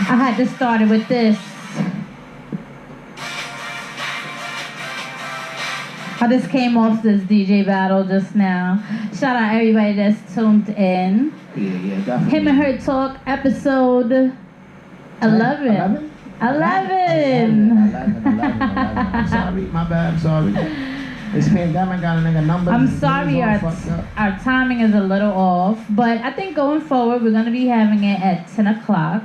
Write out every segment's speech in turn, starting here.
I had to start it with this. I just came off this DJ battle just now. Shout out everybody that's tuned in. Yeah, definitely. Him and Her Talk, episode 11. 11. I'm sorry, my bad, I'm sorry. This pandemic got a nigga numbers. I'm sorry, our timing is a little off, but I think going forward we're gonna be having it at 10 o'clock.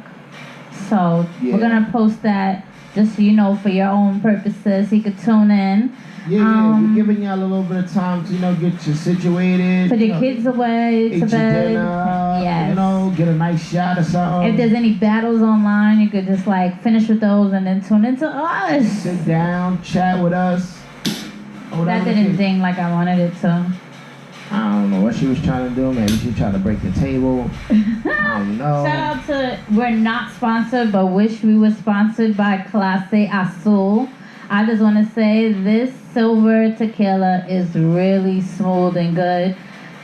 So we're gonna post that just so you know for your own purposes. You could tune in. Yeah, we're giving y'all a little bit of time to, get you situated. Put your kids away to bed. Dinner, yes. Get a nice shot or something. If there's any battles online, you could just finish with those and then tune into us. Sit down, chat with us. That didn't ding like I wanted it to. I don't know what she was trying to do. Maybe she was trying to break the table. I don't know. Shout out to, we're not sponsored, but wish we were sponsored by Clase Azul. I just want to say this silver tequila is really smooth and good.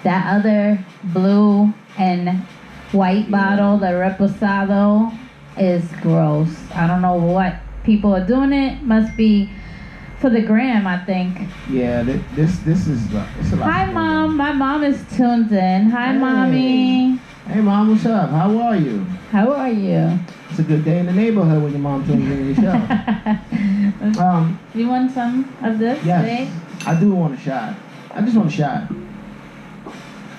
That other blue and white bottle, the Reposado, is gross. I don't know what people are doing it. Must be for the gram, I think. Yeah, this is it's a lot. Hi, Mom. My mom is tuned in. Hi, hey. Mommy. Hey, Mom, what's up? How are you? How are you? It's a good day in the neighborhood when your mom tunes in your show. You want some of this? Yes, today? I do want a shot. I just want a shot.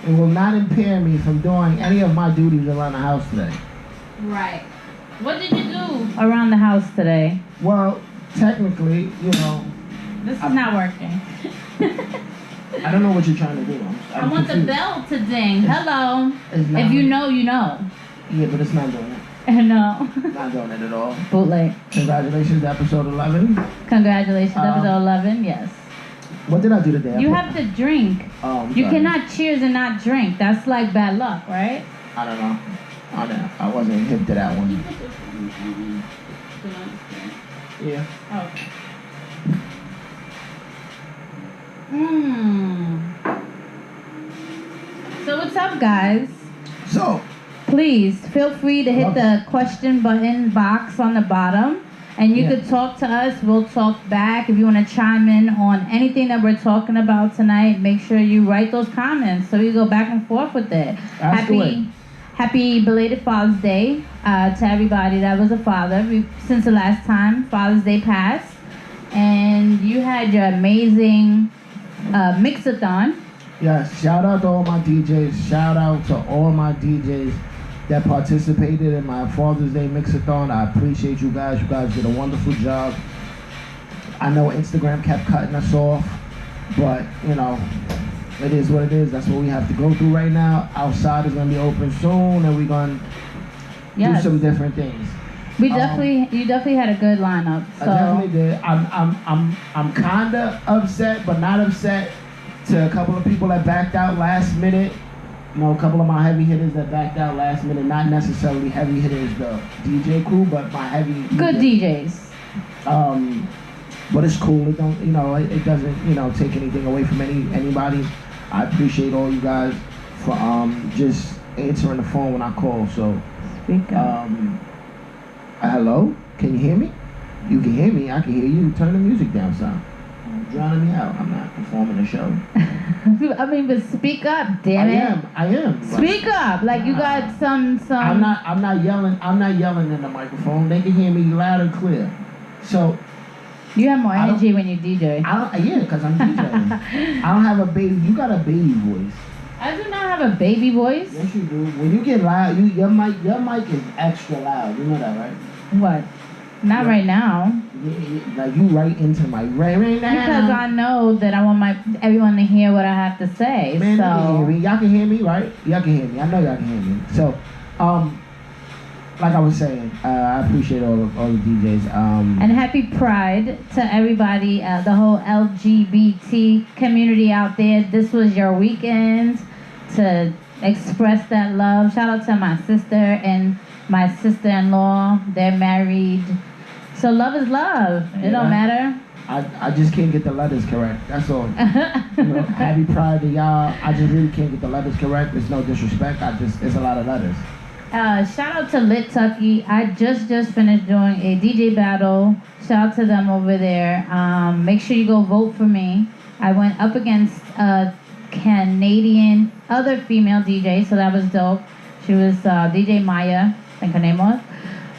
It will not impair me from doing any of my duties around the house today. Right. What did you do around the house today? Well, technically, This is not working. I don't know what you're trying to do. I want confused. The bell to ding. Hello. If you know, you know. Yeah, but it's not doing it. No. Not doing it at all. Bootleg. Congratulations to episode 11. Congratulations, episode 11, yes. What did I do today? You have to drink. Oh, you cannot cheers and not drink. That's like bad luck, right? I don't know. I wasn't hip to that one. Yeah. Okay. So what's up, guys? So, please feel free to hit the question button box on the bottom, and you could talk to us. We'll talk back. If you want to chime in on anything that we're talking about tonight, make sure you write those comments so we go back and forth with it. Happy belated Father's Day to everybody that was a father since the last time Father's Day passed, and you had your amazing mixathon. Yes, shout out to all my DJs. Shout out to all my DJs that participated in my Father's Day mixathon. I appreciate you guys. You guys did a wonderful job. I know Instagram kept cutting us off, but it is what it is. That's what we have to go through right now. Outside is gonna be open soon, and we're gonna do some different things. You definitely had a good lineup. So. I definitely did. I'm kinda upset, but not upset to a couple of people that backed out last minute. A couple of my heavy hitters that backed out last minute. Not necessarily heavy hitters, the DJ crew, but my heavy good DJs. But it's cool. It don't, it doesn't, take anything away from anybody. I appreciate all you guys for just answering the phone when I call. So, speak up. Hello, can you hear me? You can hear me. I can hear you. Turn the music down, son. Drowning me out. I'm not performing a show. I mean, but speak up, damn it. I am. Speak up, like you got some. I'm not yelling. I'm not yelling in the microphone. They can hear me loud and clear. So. You have more energy when you DJ. Yeah, because I'm DJing. I don't have a baby. You got a baby voice. I do not have a baby voice. Yes, you do. When you get loud, your mic is extra loud. You know that, right? What? Not right now. Yeah, like you right into my right now. Because I know that I want everyone to hear what I have to say. Man, so y'all can hear me, right? Y'all can hear me. I know y'all can hear me. So, like I was saying, I appreciate all the DJs. And happy Pride to everybody, the whole LGBT community out there. This was your weekend to express that love. Shout out to my sister and my sister-in-law. They're married. So love is love. It don't matter. I just can't get the letters correct. That's all. Happy Pride to y'all. I just really can't get the letters correct. There's no disrespect. It's a lot of letters. Shout out to Lit Tucky. I just finished doing a DJ battle. Shout out to them over there. Make sure you go vote for me. I went up against a Canadian other female DJ, so that was dope. She was DJ Maya, I think her name was.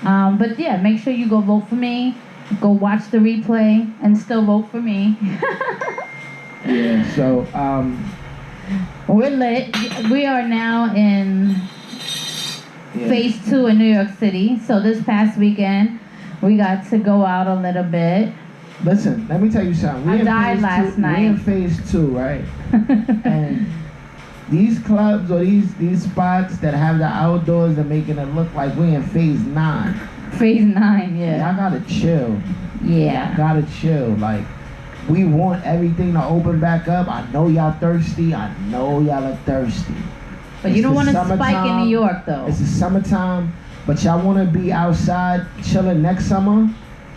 But yeah, make sure you go vote for me. Go watch the replay and still vote for me. Yeah. So we're lit. We are now in phase 2 in New York City. So this past weekend, we got to go out a little bit. Listen, let me tell you something. I died last night. We're in phase 2, right? And these clubs or these spots that have the outdoors are making it look like we're in phase 9. Phase 9, yeah. Y'all gotta chill. Yeah. Y'all gotta chill. Like, we want everything to open back up. I know y'all thirsty. I know y'all are thirsty. But you don't want to spike in New York, though. It's the summertime, but y'all want to be outside chilling next summer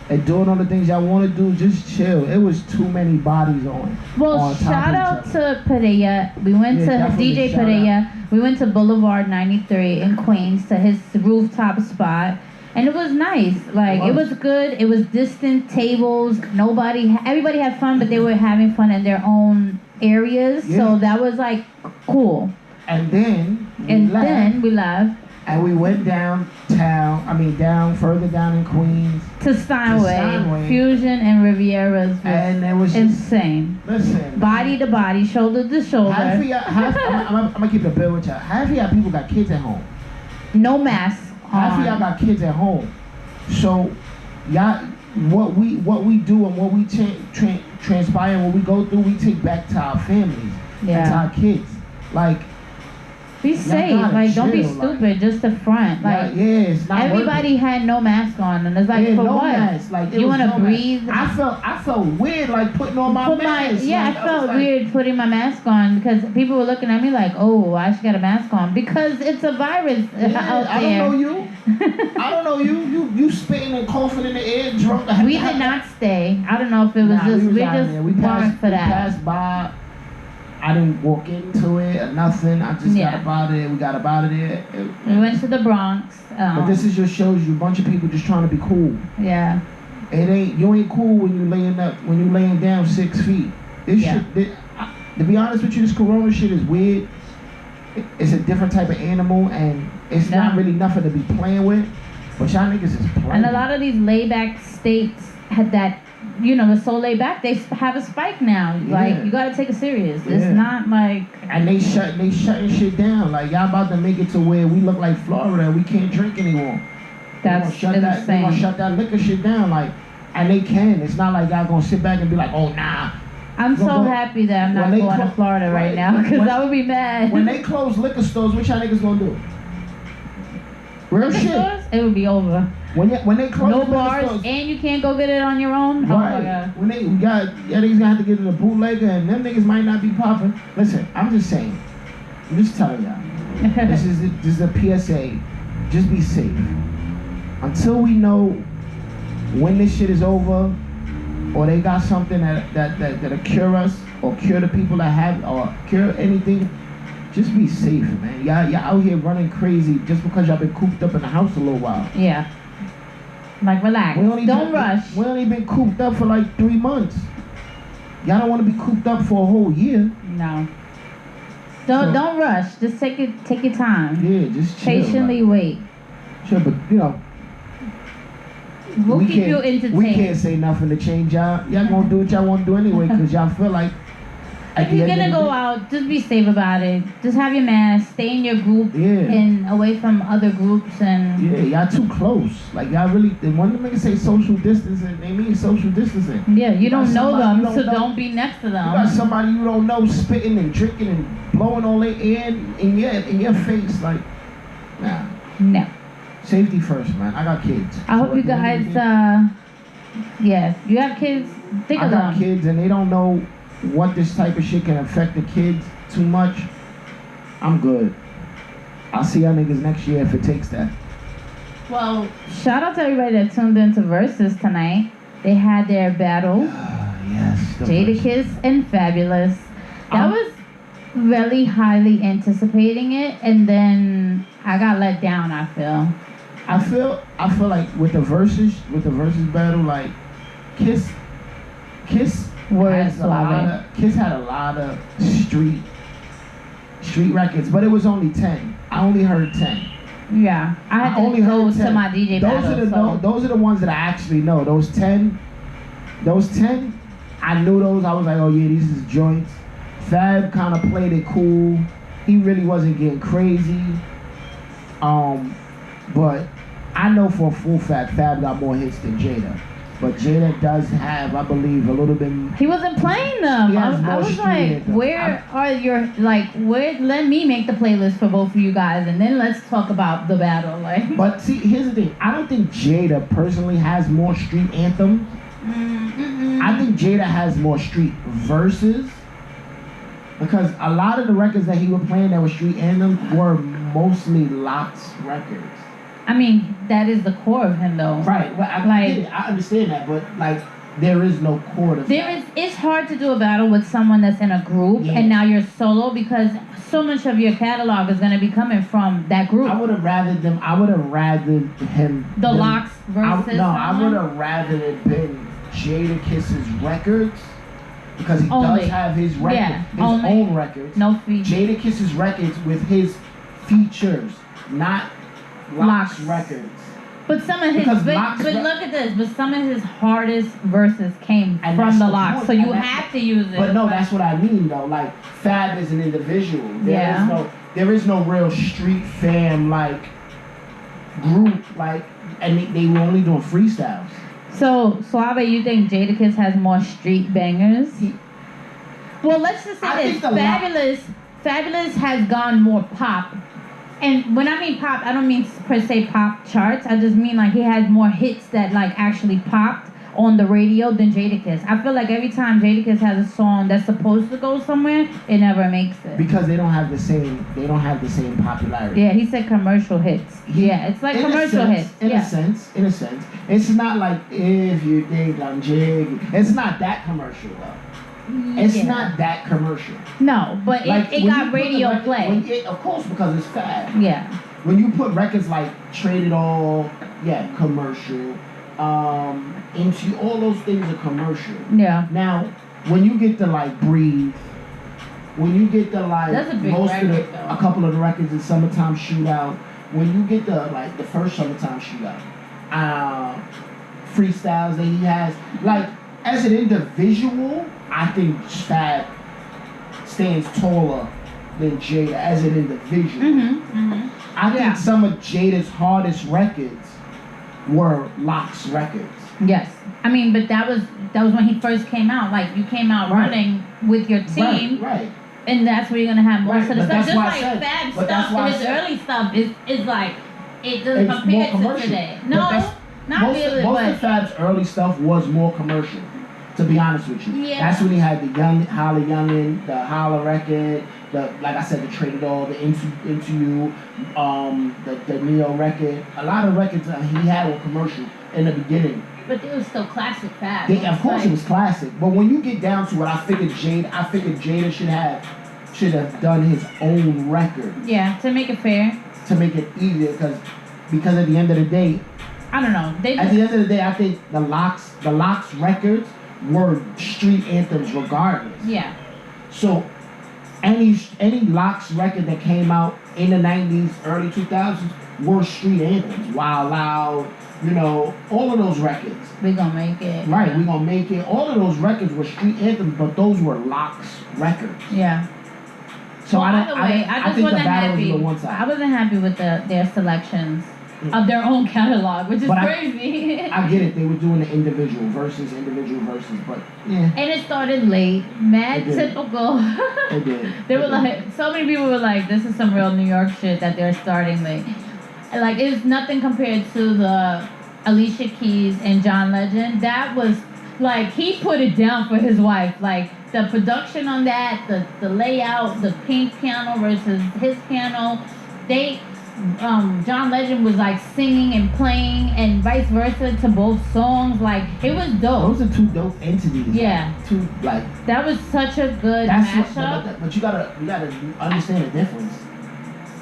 and doing all the things y'all want to do. Just chill. It was too many bodies on. Well, shout out to Padilla. We went to DJ Padilla. We went to Boulevard 93 in Queens to his rooftop spot. And it was nice. Like, it was good. It was distant tables. Everybody had fun, but they were having fun in their own areas. Yeah. So that was, like, cool. And then we left. And we went further down in Queens. To Steinway. Fusion and Riviera's was and it was insane. Listen. Body to body, shoulder to shoulder. I'm going to keep it a bill with y'all. Half of y'all people got kids at home. No masks. Half of y'all got kids at home, so y'all, what we do and what we transpire and what we go through, we take back to our families and to our kids. Like, be safe. Like, don't be stupid. Like, just the front. Like, it's not everybody had no mask on, and it's like, for no what? Mask. Like, you want to breathe? I felt weird, like putting on my mask. I felt weird putting my mask on because people were looking at me like, oh, I should get a mask on because it's a virus out there. I don't know you. I don't know you. You spitting and coughing in the air, drunk. We did not stay. I don't know if it was we weren't for that. We passed by. I didn't walk into it or nothing. I just got about it. We got about it. We went to the Bronx. But this is just shows you a bunch of people just trying to be cool. Yeah. You ain't cool when you laying down 6 feet. To be honest with you, this corona shit is weird. It's a different type of animal, and it's not really nothing to be playing with. But y'all niggas is playing. And a lot of these laid-back states had that. It's so laid back. They have a spike now. Yeah. Like, you gotta take it serious. Yeah. It's not like. And they shutting shit down. Like, y'all about to make it to where we look like Florida. We can't drink anymore. That's insane. They gonna shut that liquor shit down. Like, and they can. It's not like y'all gonna sit back and be like, oh nah. I'm so happy that I'm not going to Florida right now because I would be mad. When they close liquor stores, what y'all niggas gonna do? Real shit. Stores, it would be over. When they close no bars stores, and you can't go get it on your own. Right. Oh my God. When niggas gonna have to get to the bootlegger and them niggas might not be popping. Listen, I'm just saying. I'm just telling y'all. this is a PSA. Just be safe. Until we know when this shit is over, or they got something that'll cure us, or cure the people that have, or cure anything. Just be safe, man. Y'all out here running crazy just because y'all been cooped up in the house a little while. Yeah. Like, relax. Don't rush. We only been cooped up for like 3 months. Y'all don't want to be cooped up for a whole year. No. Don't rush. Just take your time. Yeah, just chill. Patiently wait. Sure, but we'll keep you entertained. We can't say nothing to change y'all. Y'all gonna do what y'all want to do anyway because y'all feel like. If you're gonna go out, just be safe about it. Just have your mask. Stay in your group and away from other groups and. Yeah, y'all too close. Like y'all really. When the niggas say social distancing, they mean social distancing. Yeah, you don't know them, so don't be next to them. You got somebody you don't know spitting and drinking and blowing all their air in your face, like, nah. No. Safety first, man. I got kids. I hope you guys. Yes, you have kids. Think of them. I got kids, and they don't know what this type of shit can affect the kids too much. I'm good. I'll see y'all niggas next year if it takes that. Well, shout out to everybody that tuned into Versus tonight. They had their battle. Yes. Jadakiss and Fabulous. That was really highly anticipating it, and then I got let down. I feel. I feel like with the verses battle, like Kiss Words has a lot Suave. of Kiss had a lot of street records, but it was only 10. I only heard 10. Yeah, I had to only go heard to 10. my DJ Those battle. are the so. those are the ones that I actually know. Those 10, I knew those. I was like, oh yeah, these is joints. Fab kind of played it cool. He really wasn't getting crazy. But I know for a full fact Fab got more hits than Jada. But Jada does have, I believe, a little bit. He wasn't playing them. He has I more was street like, anthem. where are your where? Let me make the playlist for both of you guys, and then let's talk about the battle. Like, But see, here's the thing. I don't think Jada personally has more street anthem. I think Jada has more street verses. Because a lot of the records that he was playing that were street anthem were mostly Locks records. I mean, that is the core of him, though. Right. Well, I Like- get it. I understand that, but like, there is no core to There that. is. It's hard to do a battle with someone that's in a group, Yeah. and now you're solo because so much of your catalog is going to be coming from that group. I would have rather him. The them- Locks versus. No, I someone? would have rather it been Jada Kiss's records because he Only. does have his record, Yeah, his only. own records. No feature. Jada Kiss's records with his features, not Locks Locks. records. But some of his, Because but Locks look at this. But some of his hardest verses came And from that's the the Locks, point, so and you that's have to use it. But no, that's what I mean though. Like Fab is an individual. There is no real street fam like group like, and they were only doing freestyles. So, Suave, you think Jadakiss has more street bangers? Well, let's just I say think this. the Fabulous has gone more pop. And when I mean pop, I don't mean per se pop charts. I just mean like he has more hits that like actually popped on the radio than Jadakiss. I feel like every time Jadakiss has a song that's supposed to go somewhere, it never makes it. Because they don't have the same popularity. Yeah, he said commercial hits. Yeah, it's like commercial hits. In a sense. It's not like if you think I'm jiggy. It's not that commercial though. It's Yeah. not that commercial. No, but Like, it when got you put the radio record- play. Of course, because it's Fab. Yeah. When you put records like Trade It All, commercial, into all those things are commercial. Yeah. Now, when you get to like Breathe, when you get to like That's a big most of record, though. a couple of the records in Summertime Shootout, when you get to like the first Summertime Shootout, freestyles that he has, like as an individual, I think Fab stands taller than Jada as an individual. I think some of Jada's hardest records were Locks records. Yes. I mean, but that was when he first came out. Like you came out Right. running with your team, Right. and that's where you're gonna have most Right, of the but stuff. that's Just why I like said- Fab but that's stuff, why I his said- early stuff is like it doesn't It's compare more to commercial. today. But No, that's- not really, most but of Fab's early stuff was more commercial, to be honest with you. Yeah. That's when he had the Holla Youngin, the Holla record, like I said, the Trade It All, the Into You, the Neo record. A lot of records he had were commercial in the beginning. but it was still classic Fab. Of course, Like, it was classic. But when you get down to it, I figured Jada should have done his own record Yeah, to make it fair. to make it easier, because at the end of the day, I don't know. They At just the end of the day, I think the Locks records were street anthems regardless. yeah. So any Locks record that came out in the 90s, early 2000s were street anthems. Wild Loud, all of those records. We gonna make it. Right, We Gonna Make It. All of those records were street anthems, but those were Locks records. Yeah. So Well, either way, I just think wasn't the battle happy. was the one I side. wasn't happy with their selections of their own catalog, which is But crazy. I get it. They were doing the individual verses, but yeah, And it started late. Mad It did. typical. they did. They were did. like, so many people were like, this is some real New York shit that they're starting late. Like, it's nothing compared to the Alicia Keys and John Legend. That was, like, he put it down for his wife. Like, the production on that, the layout, the pink piano versus his piano, John Legend was like singing and playing, and vice versa to both songs. Like it was dope. Those are two dope entities. Yeah. Two like. That was such a good That's mashup. but you gotta understand the difference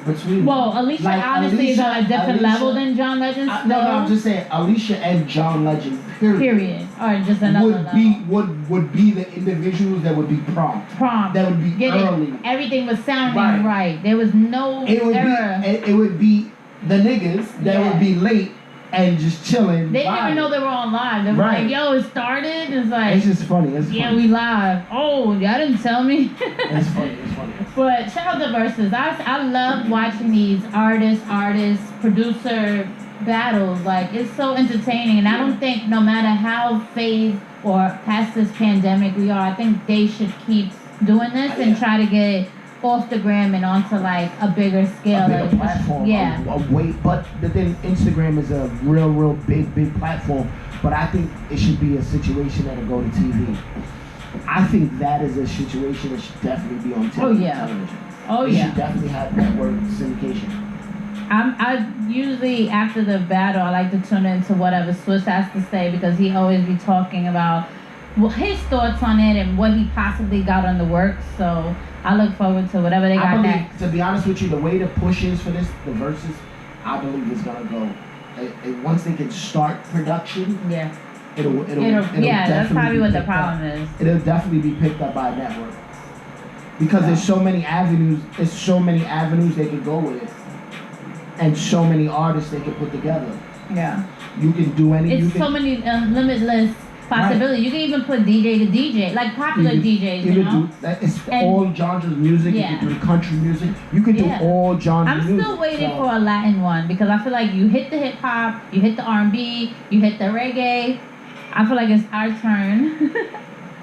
between. Well, Alicia like, honestly is on a different Alicia- level than John Legend. No, I'm just saying Alicia and John Legend. Period. Or just another level. Would be the individuals that would be prompt. That would be Get it? early. Everything was sounding right. There was no error. It would be the niggas that would be late and just chilling. They didn't even know they were on live. They were like, "Yo, it started." It's like, it's just funny. It's yeah, funny. we live. Oh, y'all didn't tell me. It's funny. It's funny. But shout out to Versus. I love watching these artist, producer battles. Like it's so entertaining, and I don't think no matter how phased or past this pandemic we are, I think they should keep doing this and try to get off the gram and onto like a bigger scale, a bigger platform. Yeah. But then Instagram is a real big platform. But I think it should be a situation that'll go to TV. I think that is a situation that should definitely be on television. It should definitely have network syndication. I usually after the battle I like to tune into whatever Swiss has to say because he always be talking about his thoughts on it and what he possibly got on the works. So I look forward to whatever they got next. To be honest with you, the way the push is for this, the verses, I believe it's gonna go. Once they can start production, it'll that's probably what the problem is. It'll definitely be picked up by a network because there's so many avenues. There's so many avenues they could go with it, and so many artists they could put together. Yeah, you can do any. It's so many limitless possibilities. Right. You can even put DJ to DJ, like popular DJs. You know, it's all genres of music. You can do country music. You can do all genres. I'm still waiting for a Latin one because I feel like you hit the hip hop, you hit the R&B, you hit the reggae. I feel like it's our turn.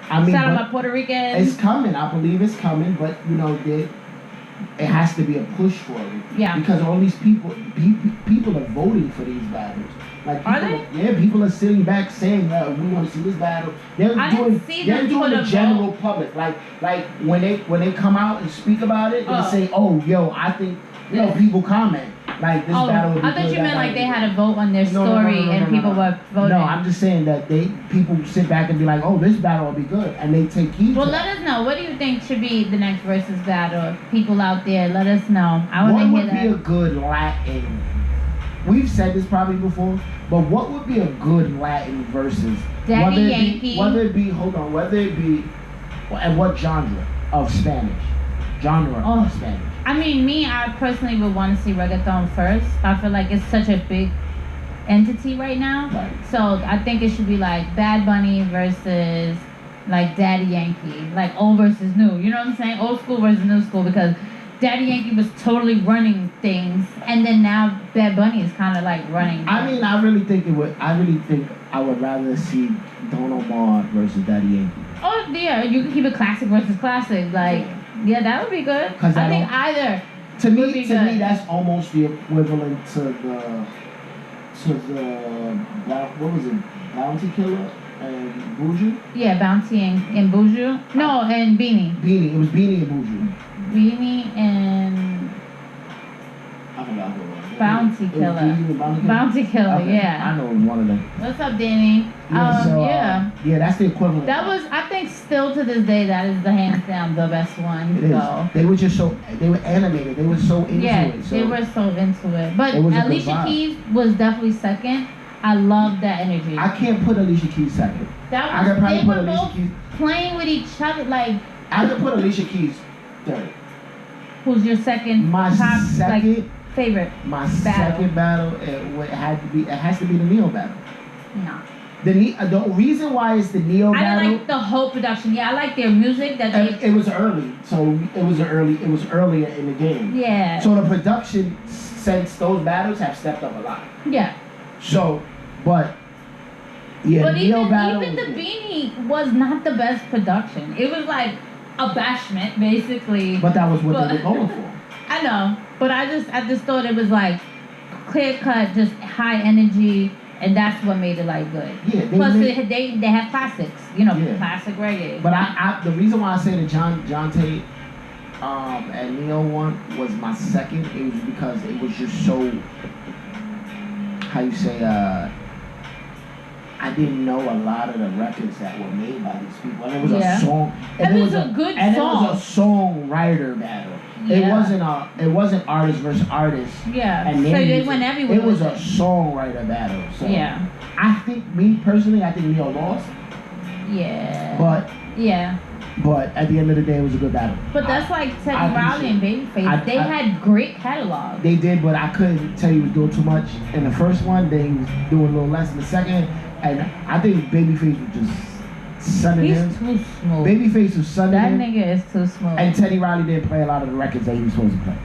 Shout out my Puerto Ricans. It's coming. I believe it's coming, but you know, it has to be a push for it. Yeah. Because all these people are voting for these battles. Like are they? Yeah, people are sitting back saying, "We want to see this battle." They're doing the general public. Like when they come out and speak about it, they say, "Oh, yo, I think people comment." Like this battle would be I thought you meant like they had a vote on their story and people were voting. No, I'm just saying that people sit back and be like, "Oh, this battle will be good," and they take heed. Well, let us know. What do you think should be the next versus battle? People out there, let us know. I want to hear that. What would be a good Latin? We've said this probably before, but what would be a good Latin versus? Daddy Yankee. Whether it be and what genre of Spanish? Of Spanish. I mean, I personally would want to see reggaeton first. I feel like it's such a big entity right now. Right. So I think it should be like Bad Bunny versus like Daddy Yankee. Like old versus new. You know what I'm saying? Old school versus new school because Daddy Yankee was totally running things. And then now Bad Bunny is kind of like running. I mean, I really think I would rather see Don Omar versus Daddy Yankee. Oh, yeah. You can keep it classic versus classic. Like... Yeah, that would be good. I think either. To me, that's almost the equivalent to the what was it, Bounty Killer and Buju? Yeah, Bounty and Buju. No, and Beanie. It was Beanie and Buju. Beanie and. I forgot who it was. Bounty Killer. Bounty Killer, okay. yeah. I know it was one of them. What's up, Danny? Yeah, that's the equivalent. That was, I think, still to this day, that is the hands down the best one. It is. They were just they were animated. They were so into it. They were so into it. But Alicia Keys was definitely second. I love that energy. I can't put Alicia Keys second. I could probably put Alicia Keys playing with each other, like. I could put Alicia Keys third. Who's your second? My top, second. Like, favorite. My second battle, it has to be the Neo battle. No. The reason why it's the Neo battle. I like the whole production. Yeah, I like their music. It was early, so it was earlier in the game. Yeah. So the production since those battles have stepped up a lot. Yeah. So, but Neo battle. Even the Beanie was not the best production. It was like a bashment, basically. But that was what they were going for. I know, but I just thought it was like clear cut, just high energy, and that's what made it like good. Yeah. Plus they have classics, classic reggae. But I the reason why I say that John Tate And Neo one was my second. It was because it was just so, how you say, I didn't know a lot of the records that were made by these people. And it was Yeah. a song. And it was a good and song. it was a songwriter battle. Yeah. It wasn't artist versus artist. Yeah. And So their they music. went everywhere. It was with a songwriter battle. So Yeah. I think, me personally, I think Neo lost. Yeah. But at the end of the day, it was a good battle. But that's like Teddy I Riley and Babyface. They had great catalogs. They did, but I couldn't tell he was doing too much in the first one. Then he was doing a little less in the second. And I think Babyface was just sunning him. He's too smooth. Babyface was sunning That him. nigga is too smooth. And Teddy Riley didn't play a lot of the records that he was supposed to play.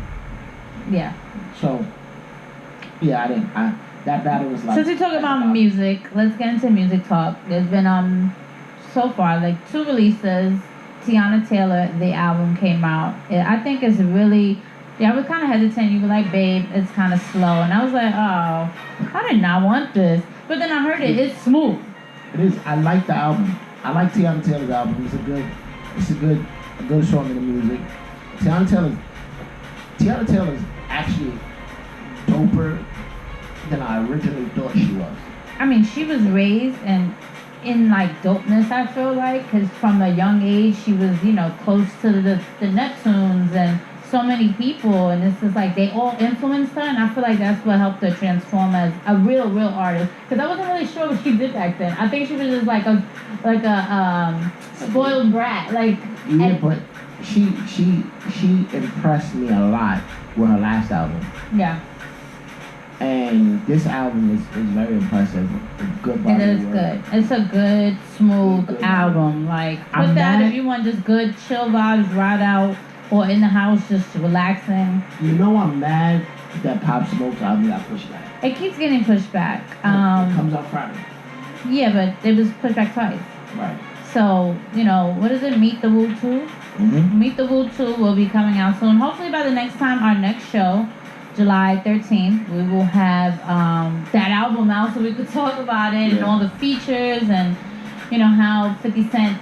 Yeah. So, yeah, that battle was like. Since we talk about music, let's get into music talk. There's been so far like 2 releases. Tiana Taylor, the album came out. I think it's really. I was kind of hesitant. You were like, babe, it's kind of slow. And I was like, oh, I did not want this. But then I heard it. It's smooth. It is. I like the album. I like Tiana Taylor's album. It's a good song in the music. Tiana Taylor's actually doper than I originally thought she was. I mean, she was raised in like dopeness, I feel like, because from a young age she was, close to the Neptunes and so many people, and it's just like they all influenced her, and I feel like that's what helped her transform as a real artist. Because I wasn't really sure what she did back then. I think she was just like a spoiled brat, like. Yeah, but she impressed me a lot with her last album. Yeah. And this album is very impressive. Good body It is work. good. It's a good, smooth album. Like, put that if you want just good, chill vibes, ride out, or in the house just relaxing. You know I'm mad that Pop Smoke's album got pushed back. It keeps getting pushed back. It comes out Friday. Yeah, but it was pushed back twice. Right. So, what is it? Meet the Woo 2? Mm-hmm. Meet the Woo 2 will be coming out soon. Hopefully by the next time, our next show, July 13th, we will have that album out so we could talk about it and all the features and, how 50 Cent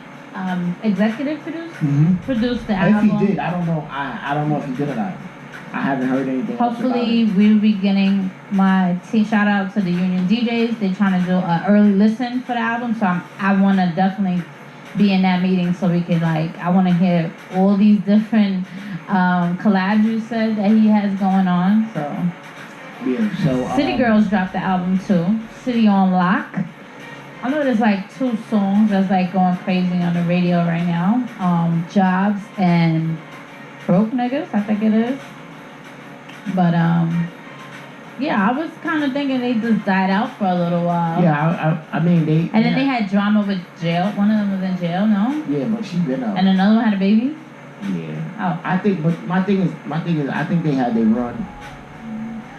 executive produced the album. If he did, I don't know. I don't know if he did or not. I haven't heard anything. Hopefully, we'll be getting my shout out to the Union DJs. They're trying to do an early listen for the album, so I want to definitely be in that meeting so we can I want to hear all these different collabs you said that he has going on. So City Girls dropped the album too. City on Lock. I know there's 2 songs that's going crazy on the radio right now. Jobs and Broke Niggas, I think it is. But yeah, I was kind of thinking they just died out for a little while. Yeah, I mean they. And then they had drama with jail. One of them was in jail, no? Yeah, but she been out. And another one had a baby. Yeah. Oh. I think, but my thing is, I think they had their run.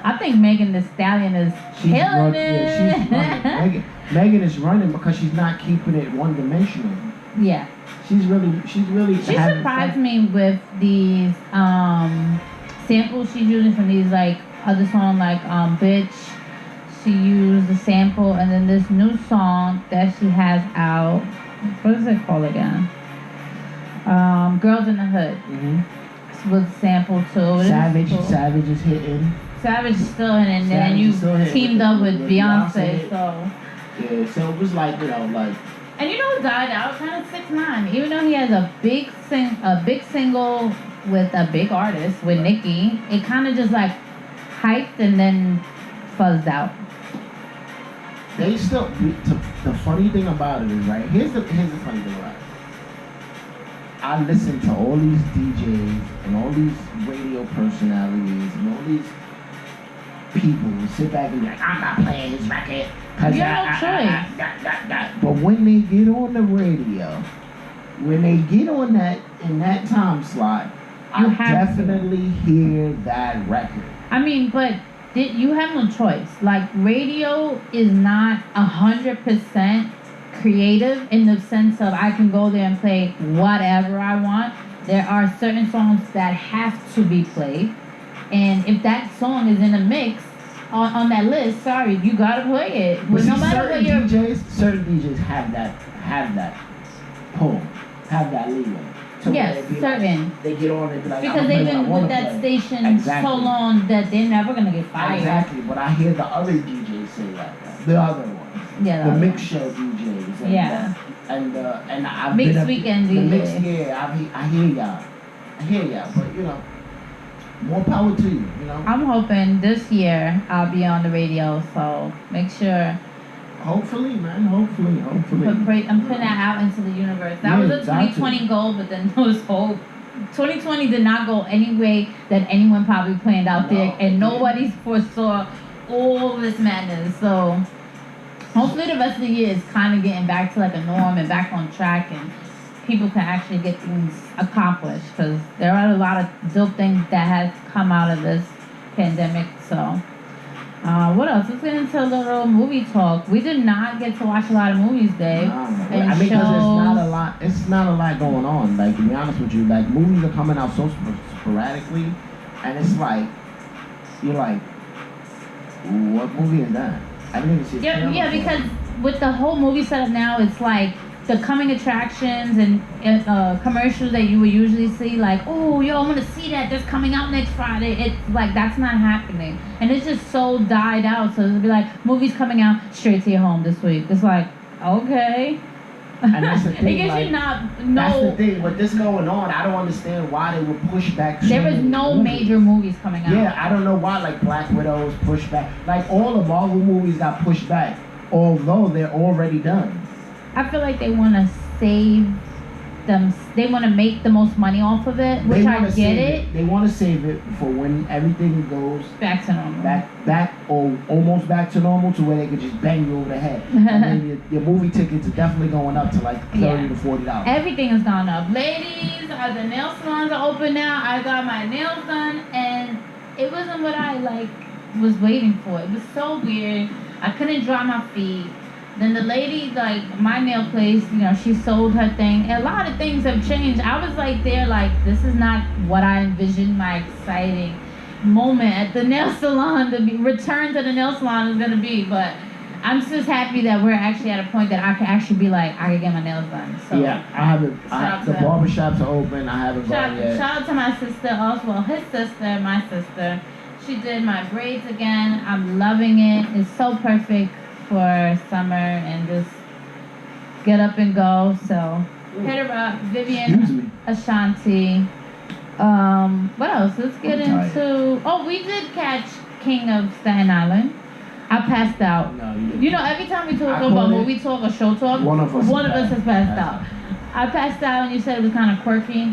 I think Megan Thee Stallion is killing it. Yeah, she's running. Megan is running because she's not keeping it one-dimensional. Yeah. She surprised me with these samples she's using from these other songs Bitch. She used the sample, and then this new song that she has out. What is it called again? Girls in the Hood. Mm-hmm. Was sampled too. Savage is hitting. Savage is still in it, and then you teamed up with Beyonce, so. Yeah, so it was And who died out? Kind of 6ix9ine. Even though he has a big single with a big artist with Nicki, it kind of just hyped and then fuzzed out. They still. The funny thing about it is here's the funny thing about it. I listen to all these DJs and all these radio personalities and all these people who sit back and be like, I'm not playing his record. You have no choice. But when they get on the radio, when they get on in that time slot, I definitely hear that record. I mean, but you have no choice. Radio is not 100% creative in the sense of I can go there and play whatever I want. There are certain songs that have to be played, and if that song is in a mix on that list, sorry, you gotta play it. But no matter what certain DJs have that pull, have that leeway. To Yes, where it be certain. Like, they get on and be like, Because I'ma they've play what I been wanna with that play. station Exactly. so long that they're never gonna get fired. Exactly, but I hear the other DJs say that. The other ones. Yeah, The other mix ones. show DJs. And, Yeah. And I've Mixed been weekend the mix, DJs. yeah, I hear y'all. I hear y'all, but you know, more power to you, you know. I'm hoping this year I'll be on the radio, so make sure. Hopefully, man. Hopefully. I'm putting that out into the universe. That Yeah, was a exactly. 2020 goal, but then there was hope. 2020 did not go any way that anyone probably planned out there, and nobody foresaw all this madness. So hopefully the rest of the year is kind of getting back to like a norm and back on track, and people can actually get things accomplished, because there are a lot of dope things that has come out of this pandemic. So what else? Let's get into a little movie talk. We did not get to watch a lot of movies, Dave. And I mean, because shows. it's not a lot going on. Like, to be honest with you, like, movies are coming out so sporadically, and it's like, you're like, what movie is that? I didn't even see. Yeah, because with the whole movie setup now, it's like the coming attractions and commercials that you would usually see, like, oh, yo, I'm gonna see that. That's coming out next Friday. It's like, that's not happening. And it's just so died out. So it'll be like, movies coming out straight to your home this week. It's like, okay. And that's the thing. It gives like, you not, That's the no, thing. With this going on, I don't understand why they would push back. there is no major movies coming out. Yeah, I don't know why. Like, Black Widow was pushed back. Like, all the Marvel movies got pushed back, although they're already done. I feel like they want to save them. They want to make the most money off of it, which I get it. They want to save it for when everything goes Back to normal. back or almost back to normal, to where they could just bang you over the head. And then your movie tickets are definitely going up to like $30 to $40. Everything has gone up. Ladies, the nail salons are open now. I got my nails done, and it wasn't what I was waiting for. It was so weird. I couldn't dry my feet. Then the lady, like, my nail place, you know, she sold her thing. And a lot of things have changed. I was like there, like, this is not what I envisioned my exciting moment at the nail salon to be, return to the nail salon is going to be. But I'm just happy that we're actually at a point that I can actually be like, I can get my nails done. So yeah, I haven't. The barbershops are open. I haven't gone yet. Shout out to my sister also. Well, his sister, my sister. She did my braids again. I'm loving it. It's so perfect for summer and just get up and go. So hit her up, Vivian Ashanti. What else? Let's get into. Oh, we did catch King of Staten Island. I passed out. No, you know, every time we talk about movie talk or show talk, one of us has passed out. I passed out, and you said it was kind of quirky.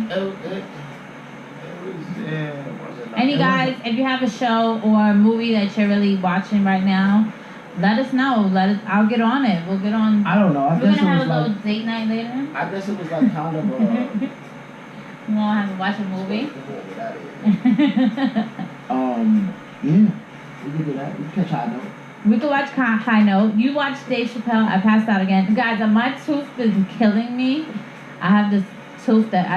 Any guys, if you have a show or a movie that you're really watching right now, let us know. I'll get on it. We'll get on. I don't know. We're gonna have a little date night later. I guess it was like kind of a. You wanna have to watch a movie? Yeah, we can do that. We can catch High Note. We could watch High Note. You watch Dave Chappelle. I passed out again. Guys, my tooth is killing me. I have this tooth that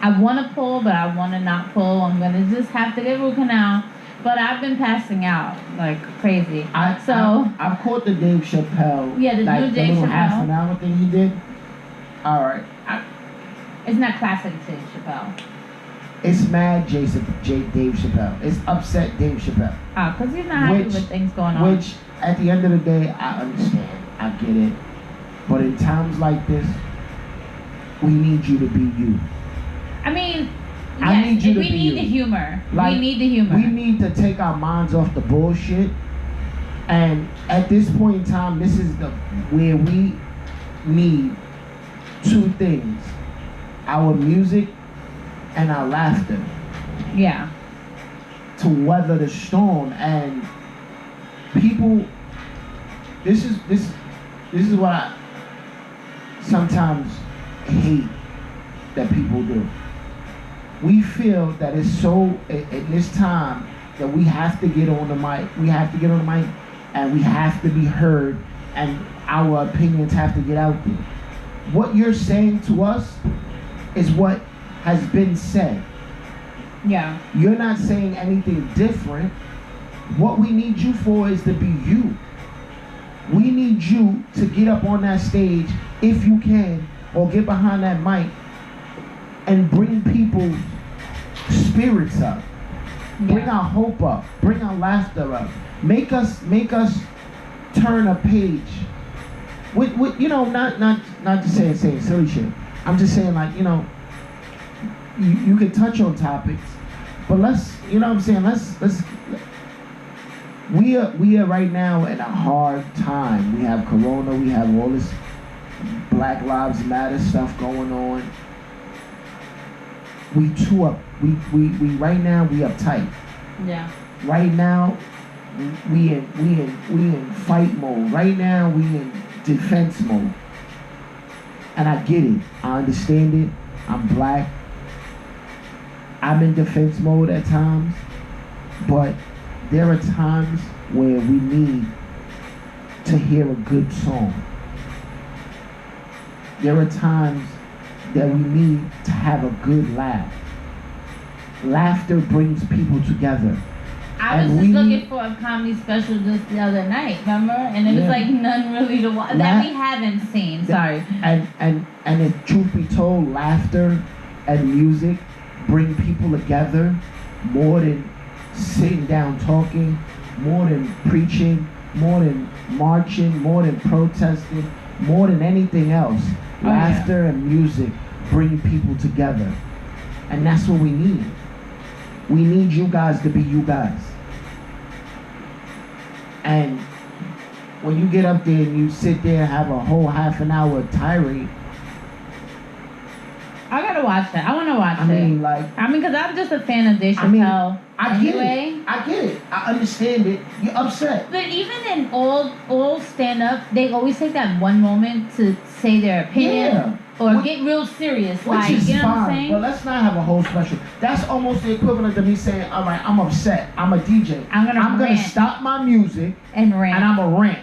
I want to pull, but I want to not pull. I'm going to just have to get root canal. But I've been passing out like crazy. I've caught the Dave Chappelle. Yeah, the new Dave little Chappelle. half an hour thing he did. All right. It's not classic Dave Chappelle. It's mad Dave Chappelle. It's upset Dave Chappelle. Oh, because he's not happy with things going on. Which, at the end of the day, I understand. I get it. But in times like this, we need you to be you. I mean, I need you to we be need you. the humor. Like, we need the humor. We need to take our minds off the bullshit. And at this point in time, this is where we need two things: our music and our laughter. Yeah. To weather the storm. And people, this is what I sometimes hate that people do. We feel that it's so, in this time, that we have to get on the mic. We have to get on the mic, and we have to be heard, and our opinions have to get out there. What you're saying to us is what has been said. Yeah. You're not saying anything different. What we need you for is to be you. We need you to get up on that stage, if you can, or get behind that mic and bring people's spirits up. Bring our hope up. Bring our laughter up. Make us turn a page. With you know, not just saying silly shit. I'm just saying, like, you know, you can touch on topics, but let's, you know what I'm saying, let's we are right now in a hard time. We have Corona, we have all this Black Lives Matter stuff going on. We right now we uptight. Yeah. Right now we in fight mode. Right now we in defense mode. And I get it. I understand it. I'm black. I'm in defense mode at times. But there are times where we need to hear a good song. There are times that we need to have a good laugh. Laughter brings people together. I was just looking for a comedy special just the other night, remember? And it was like none really to watch that we haven't seen. Sorry. And if truth be told, laughter and music bring people together more than sitting down talking, more than preaching, more than marching, more than protesting, more than anything else. Laughter and music bring people together. And that's what we need. We need you guys to be you guys. And when you get up there and you sit there and have a whole half an hour tirade, I gotta watch that. I wanna watch it. I mean, because I'm just a fan of Dave Chappelle. I get it. I understand it. You're upset. But even in all stand-up, they always take that one moment to say their opinion or get real serious. Which is you know fine, what I'm saying? but let's not have a whole special. That's almost the equivalent of me saying, all right, I'm upset. I'm a DJ. I'm gonna stop my music and rant. And I'm gonna rant.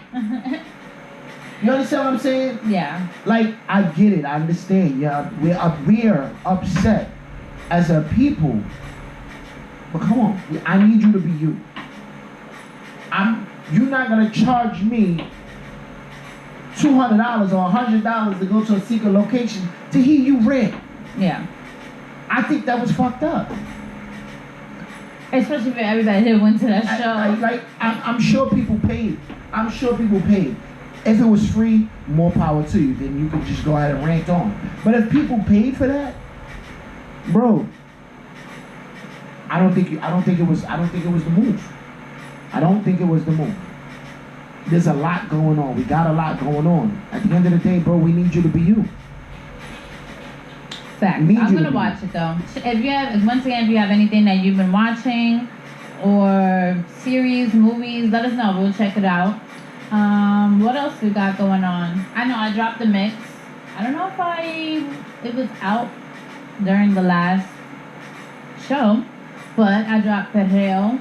You understand what I'm saying? Yeah. Like, I get it. I understand. Yeah, we're upset as a people. But come on, I need you to be you. You're not gonna charge me $200 or $100 to go to a secret location to hear you rant. Yeah. I think that was fucked up. Especially for everybody that went to that show. I'm sure people paid. If it was free, more power to you. Then you could just go ahead and rant on. But if people paid for that, bro, I don't think it was the move. I don't think it was the move. There's a lot going on. We got a lot going on. At the end of the day, bro, we need you to be you. Fact. I'm gonna watch it though. If you have anything that you've been watching or series, movies, let us know. We'll check it out. What else we got going on? I know I dropped the mix. I don't know if it was out during the last show, but I dropped Perreo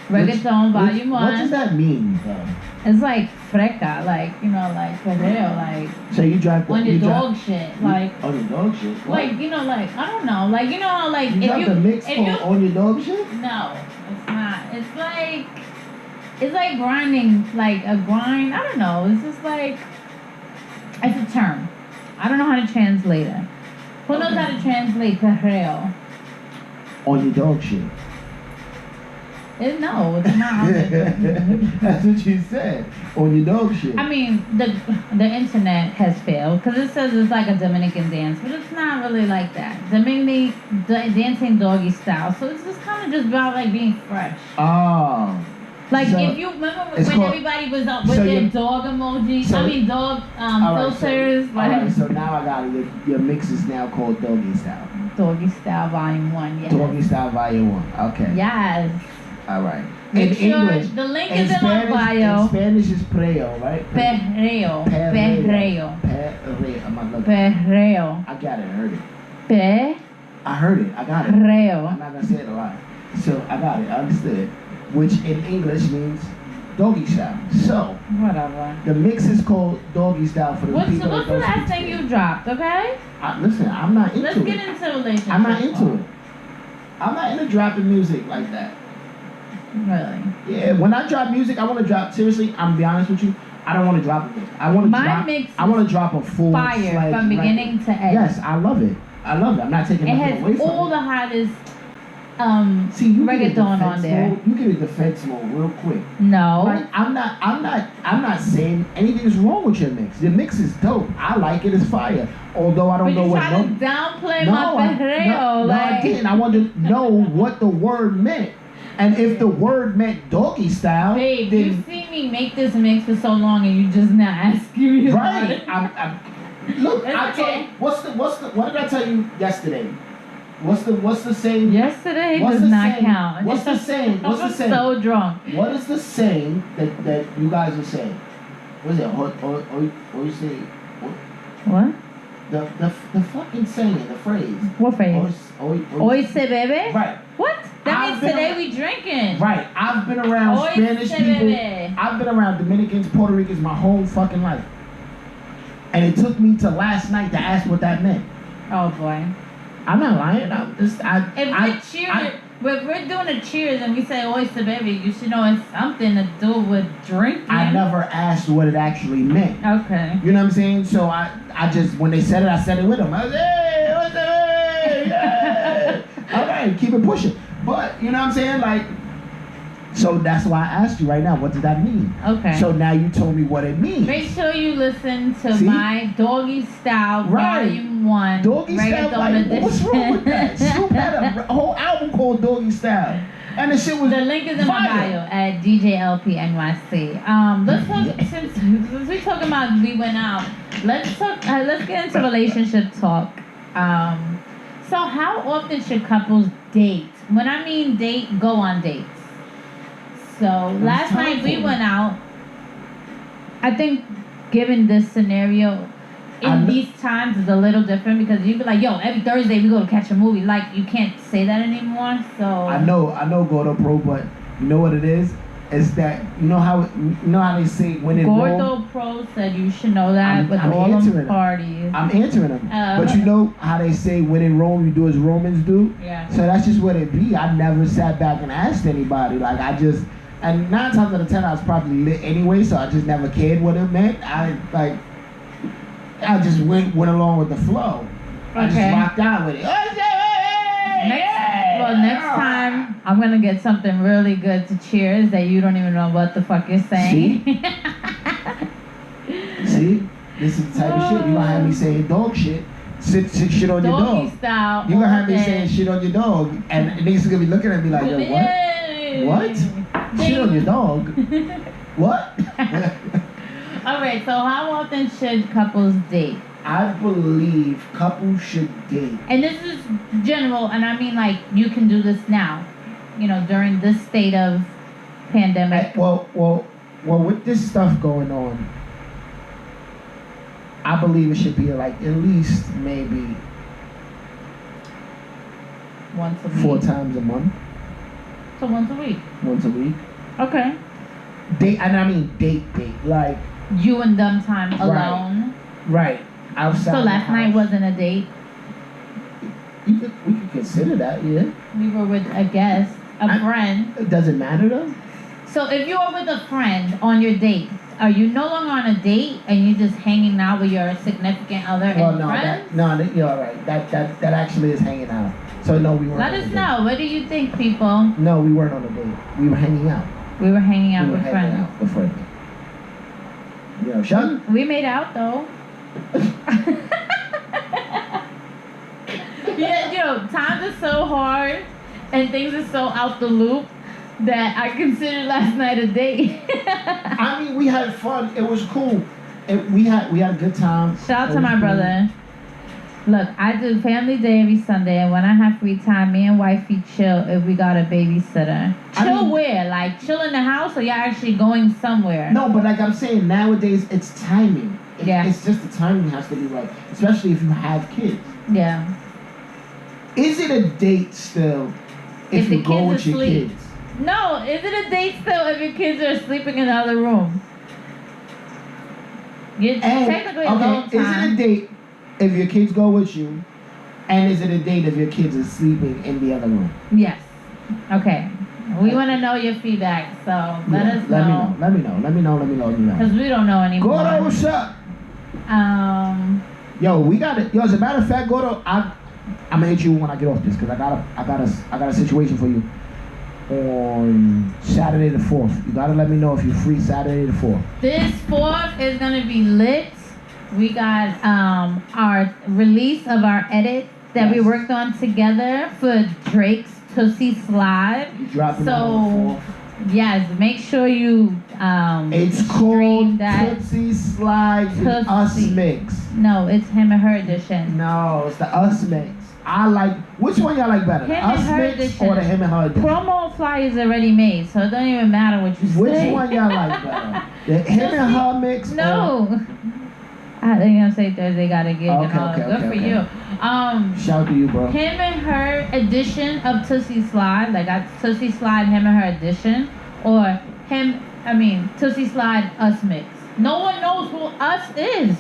Reggaeton Volume 1. What does that mean, though? It's like freca, like, you know, like Perreo, like. So you dropped on your dog shit, like. On your dog shit? What? Like, you know, like, I don't know, like, you know, like. You dropped the mix on your dog shit? No, it's not. It's like grinding, like a grind. I don't know. It's just like, it's a term. I don't know how to translate it. Who knows how to translate Perreo? On your dog shit. No, it's not. That's what you said. On your dog shit. I mean, the internet has failed because it says it's like a Dominican dance, but it's not really like that. Dominican dancing doggy style, so it's just kind of just about like being fresh. Oh. Like, so, if you remember when everybody was up with their dog emojis, dog filters. Alright, so now I got it. Your mix is now called Doggy Style. Doggy Style Volume 1, yes. Doggy Style Volume 1, okay. Yes. Alright. In English, the link is in my bio. In Spanish is Perreo, right? Perreo. Perreo. I got it, I heard it. I heard it, I got it. Perreo. I'm not going to say it a lot. So, I got it, I understood. Which in English means doggy style. So, whatever. The mix is called doggy style for the people. What's the last thing you dropped? Okay. Listen, I'm not into it. Let's get into relationships. I'm not into it. I'm not into dropping music like that. Really? Yeah. When I drop music, I want to drop. Seriously, I'm gonna be honest with you. I don't want to drop it. I want to drop a full fire from beginning to end. Yes, I love it. I love it. I'm not taking It nothing away has from all it. the hottest See, you get reggaeton into on defense there. mode. You get into defense mode real quick. No. Like, I'm not saying anything's wrong with your mix. Your mix is dope. I like it. It's fire. Although I don't know what. But you trying to downplay no, my perreo, no, I didn't. I wanted to know what the word meant. And if the word meant doggy style, Babe, then you see me make this mix for so long and you just not asking me about right. it. Look, It's I told okay. what did I tell you yesterday? What's the saying? Yesterday What's does the not saying? count. What's the saying? What's the I'm saying? so drunk. What is the saying that you guys are saying? What is it? Or you say What? the fucking saying, the phrase. What phrase? Hoy se bebe? Right. What? That I've means been today ar- we drinking. Right. I've been around Hoy Spanish se people. bebe. I've been around Dominicans, Puerto Ricans my whole fucking life. And it took me to last night to ask what that meant. Oh boy. I'm not lying. I'm just If we're doing a cheers and we say oyster baby, you should know it's something to do with drinking. I never asked what it actually meant. Okay. You know what I'm saying? So I just, when they said it, I said it with them. I was, hey, what's up? Hey, all right, keep it pushing. But, you know what I'm saying? Like, so that's why I asked you right now, what does that mean? Okay. So now you told me what it means. Make sure you listen to See? my Doggy Style Right. Volume 1 Doggy Style, Reggaeton like, Edition. what's wrong with that? Snoop had a whole album called Doggy Style. And the shit was The link is in my fire. bio at DJLP NYC. Let's talk, since we talking about we went out, let's get into relationship talk. So how often should couples date? When I mean date, go on dates. So last night we went out. I think given this scenario, in these times is a little different because you'd be like, yo, every Thursday we go to catch a movie. Like, you can't say that anymore, so. I know Gordo Pro, but you know what it is? It's that, you know how they say when in Rome. Gordo Pro said you should know that with I'm all answering them it. parties. I'm answering them. But you know how they say when in Rome you do as Romans do? Yeah. So that's just what it be. I never sat back and asked anybody. Like, and 9 times out of 10 I was probably lit anyway, so I just never cared what it meant. I just went along with the flow. I just Okay. rocked out with it. Next time I'm gonna get something really good to cheers that you don't even know what the fuck you're saying. See? This is the type of shit. You gonna have me saying dog shit. Sit shit on your Doggy dog. style. You gonna have me all saying day. shit on your dog. And niggas gonna be looking at me like, yo, what? What? Shit on your dog? What? All right, so how often should couples date? I believe couples should date. And this is general, and I mean like you can do this now, during this state of pandemic. Well, with this stuff going on, I believe it should be like at least maybe Once a week. 4 times a month. So once a week. Once a week. Okay. Date, and I mean date, like. You and them time alone. Right. Outside. So last night wasn't a date. We could consider that, yeah. We were with a guest, a friend. It doesn't matter though. So if you are with a friend on your date, are you no longer on a date and you're just hanging out with your significant other and friends? You're all right. That actually is hanging out. So no, we weren't. Let on us a date. know. What do you think, people? No, we weren't on a date. We were hanging out. We were hanging out We were with hanging friends. out with friends. You know, Sean. We made out though. Yeah, times are so hard and things are so out the loop that I considered last night a date. I mean, we had fun. It was cool. We had a good time. Shout out to my brother. Look, I do family day every Sunday, and when I have free time, me and wifey chill if we got a babysitter. Chill where? Like, chill in the house, or you're actually going somewhere? No, but like I'm saying, nowadays it's timing. It's just the timing has to be right, especially if you have kids. Yeah. Is it a date still if you go with your kids? No, is it a date still if your kids are sleeping in the other room? You're technically alone time. Is it a date if your kids go with you? And is it a date if your kids are sleeping in the other room? Yes. Okay. We want to know your feedback, so let us know. Let me know. Because we don't know anymore. Gordo, what's up? Um. Yo, we got it. Yo, as a matter of fact, Gordo, I'm gonna hit you when I get off this because I got a situation for you on Saturday the 4th. You gotta let me know if you're free Saturday the 4th. This 4th is gonna be lit. We got our release of our edit that we worked on together for Drake's Tootsie Slide. You dropping that on the 4th? Yes, make sure you it's stream called that. Tootsie Slide with Us Mix. No, it's him and her edition. No, it's the Us Mix. I like, which one y'all like better? Him Us and her Mix edition. or the Him and Her edition? Promo flyers already made, so it don't even matter what you say. Which one y'all like better? The Him and Her mix? No. I think I'm saying Thursday got a gig and all. Good for you. Shout to you, bro. Him and Her edition of Tootsie Slide, like Tootsie Slide, Him and Her edition, or Tootsie Slide Us Mix. No one knows who Us is.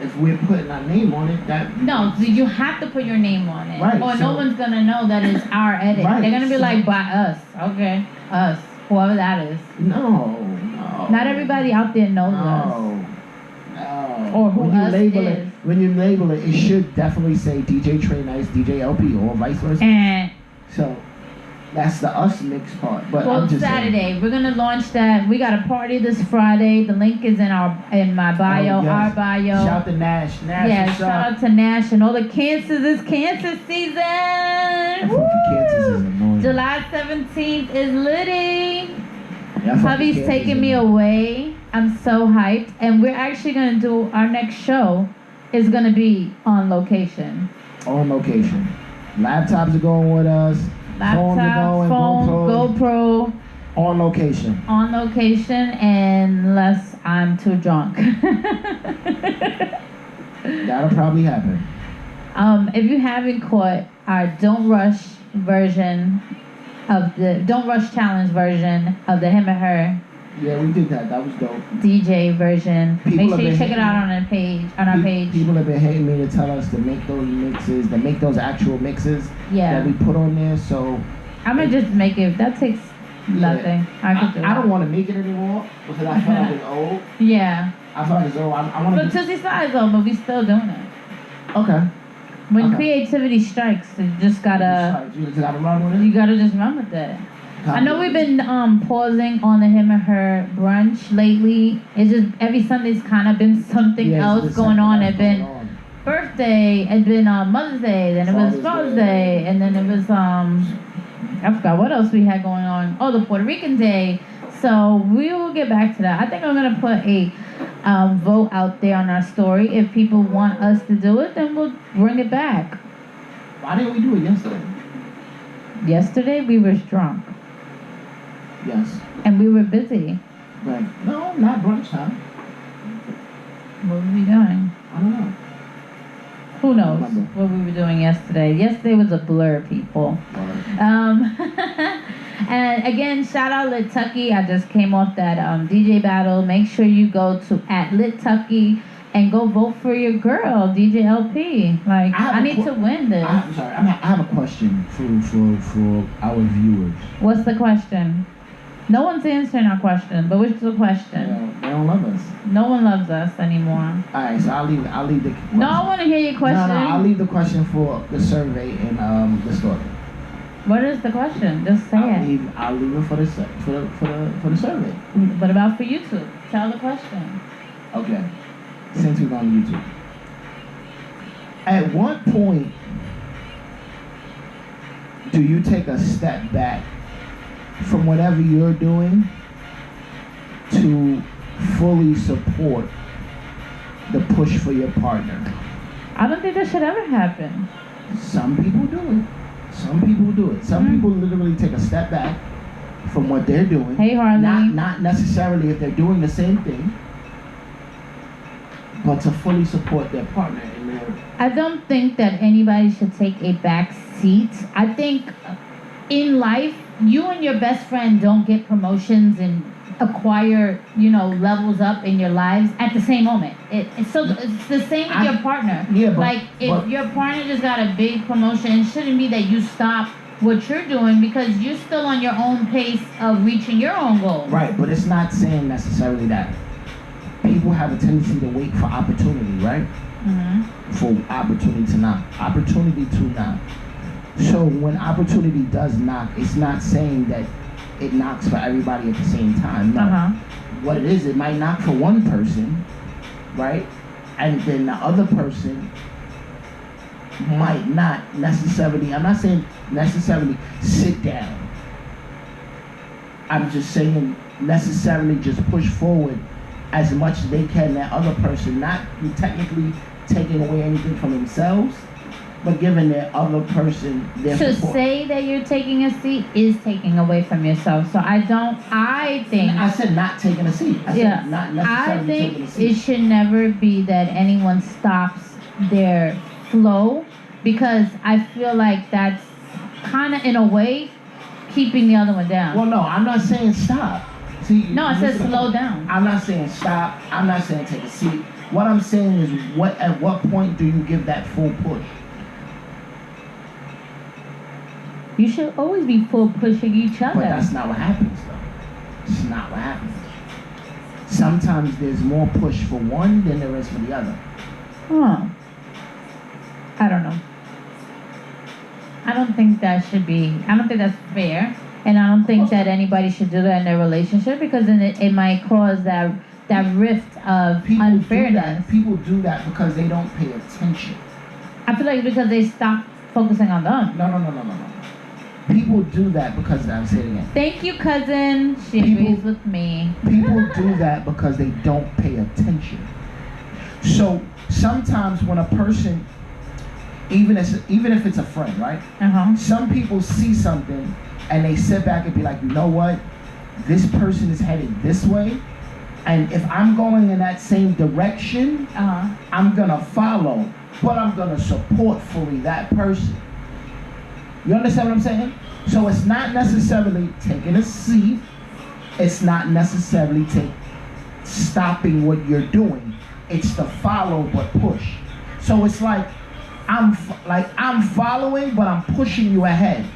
If we're putting our name on it, that... No, you have to put your name on it. Right, or so, no one's gonna know that it's our edit. Right, They're gonna be like, by us. Okay, us. Whoever that is. No. Not everybody out there knows us. No. Or who when you us label is. it, when you label it, it should definitely say DJ Trey Nice, DJ LP, or vice versa. And So that's the Us Mix part. But well, I'm just Saturday saying. we're gonna launch that. We got a party this Friday. The link is in my bio, Oh, yes. our bio. Shout out to Nash. Nash, Yeah, what's shout up? out to Nash and all the cancers. It's cancer season. Fucking cancers is annoying. July 17th is Liddy. Yeah, fucking Hubby's cancers taking is me annoying. away. I'm so hyped. And we're actually going to do our next show is going to be on location. On location. Laptops are going with us. Phones are Laptop, going, phone, GoPro. On location. On location unless I'm too drunk. That'll probably happen. If you haven't caught our Don't Rush version of the Don't Rush Challenge version of the Him and Her Yeah, we did that. That was dope. DJ version. People Make have sure you been check it out on our page. People have been hating me to tell us to make those mixes, to make those actual mixes Yeah. that we put on there. So I'm gonna just make it. That takes nothing. I could do it. I don't want to make it anymore because I feel like it's old. Yeah. I feel like it's old. I want But to. Tootsie Slide's old, but we still doing it. Okay. When Okay. creativity strikes, you just gotta. You just gotta run with it. You gotta just run with it. I know we've been pausing on the Him and Her brunch lately. It's just every Sunday's kind of been something else going on. It's been birthday, it's been Mother's Day, then it was Father's Day, and then it was I forgot what else we had going on. Oh, the Puerto Rican Day. So we will get back to that. I think I'm gonna put a vote out there on our story. If people want us to do it, then we'll bring it back. Why didn't we do it yesterday? Yesterday we were drunk Yes. and we were busy. Right. No, not brunch time. What were we doing? I don't know. Who knows Remember. what we were doing yesterday? Yesterday was a blur, people. And again, shout out Lit Tucky. I just came off that DJ battle. Make sure you go to @LitTucky and go vote for your girl, DJ LP. Like, I need to win this. I'm sorry. I have a question for our viewers. What's the question? No one's answering our question, but what's the question? They don't love us. No one loves us anymore. All right, so I'll leave the question. No, I want to hear your question. No, I'll leave the question for the survey and the story. What is the question? Just say it. I'll leave it for the survey. What about for YouTube? Tell the question. Okay. Since we're on YouTube. At what point do you take a step back from whatever you're doing to fully support the push for your partner? I don't think that should ever happen. Some people do it. Some people do it. Some people literally take a step back from what they're doing. Hey, Harley. Not necessarily if they're doing the same thing, but to fully support their partner in their... I don't think that anybody should take a back seat. I think in life, you and your best friend don't get promotions and acquire, levels up in your lives at the same moment. It's the same with your partner. Yeah, but, like, if your partner just got a big promotion, it shouldn't be that you stop what you're doing because you're still on your own pace of reaching your own goals. Right, but it's not saying necessarily that people have a tendency to wait for opportunity, right? for opportunity to knock. Opportunity to knock. So when opportunity does knock, it's not saying that it knocks for everybody at the same time. No. What it is, it might knock for one person, right? And then the other person might not necessarily, I'm not saying necessarily sit down. I'm just saying necessarily just push forward as much as they can that other person, not technically taking away anything from themselves, but giving that other person their to support. say that you're taking a seat is taking away from yourself. So I think I said not taking a seat. I said not necessarily taking a seat. It should never be that anyone stops their flow, because I feel like that's kind of in a way keeping the other one down. Well, no, I'm not saying stop. See, no, I said slow down. I'm not saying stop. I'm not saying take a seat. What I'm saying is, at what point do you give that full push? You should always be full pushing each other. But that's not what happens, though. It's not what happens. Sometimes there's more push for one than there is for the other. Huh. I don't know. I don't think that should be, I don't think that's fair. And I don't think that anybody should do that in their relationship, because then it might cause that rift of unfairness. People do that because they don't pay attention. I feel like because they stop focusing on them. No. People do that because, I'm saying it again. Thank you, cousin. She agrees with me. People do that because they don't pay attention. So sometimes when a person, even if it's a friend, right? Some people see something and they sit back and be like, you know what? This person is heading this way, and if I'm going in that same direction, I'm gonna follow, but I'm gonna support fully that person. You understand what I'm saying? So it's not necessarily taking a seat. It's not necessarily stopping what you're doing. It's to follow but push. So it's like I'm following, but I'm pushing you ahead.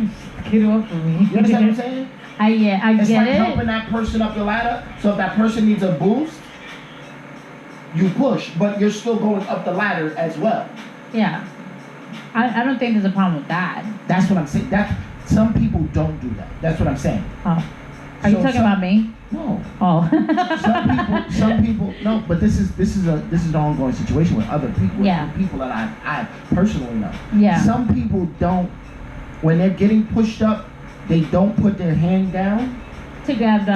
Get off of me. You understand what I'm saying? I get it. It's like helping that person up the ladder. So if that person needs a boost, you push, but you're still going up the ladder as well. Yeah. I don't think there's a problem with that. That's what I'm saying. Some people don't do that. That's what I'm saying. Oh. Are you talking about me? No. Oh. Some people. No, but this is an ongoing situation with other people. Yeah. With people that I personally know. Yeah. Some people don't. When they're getting pushed up, they don't put their hand down to grab the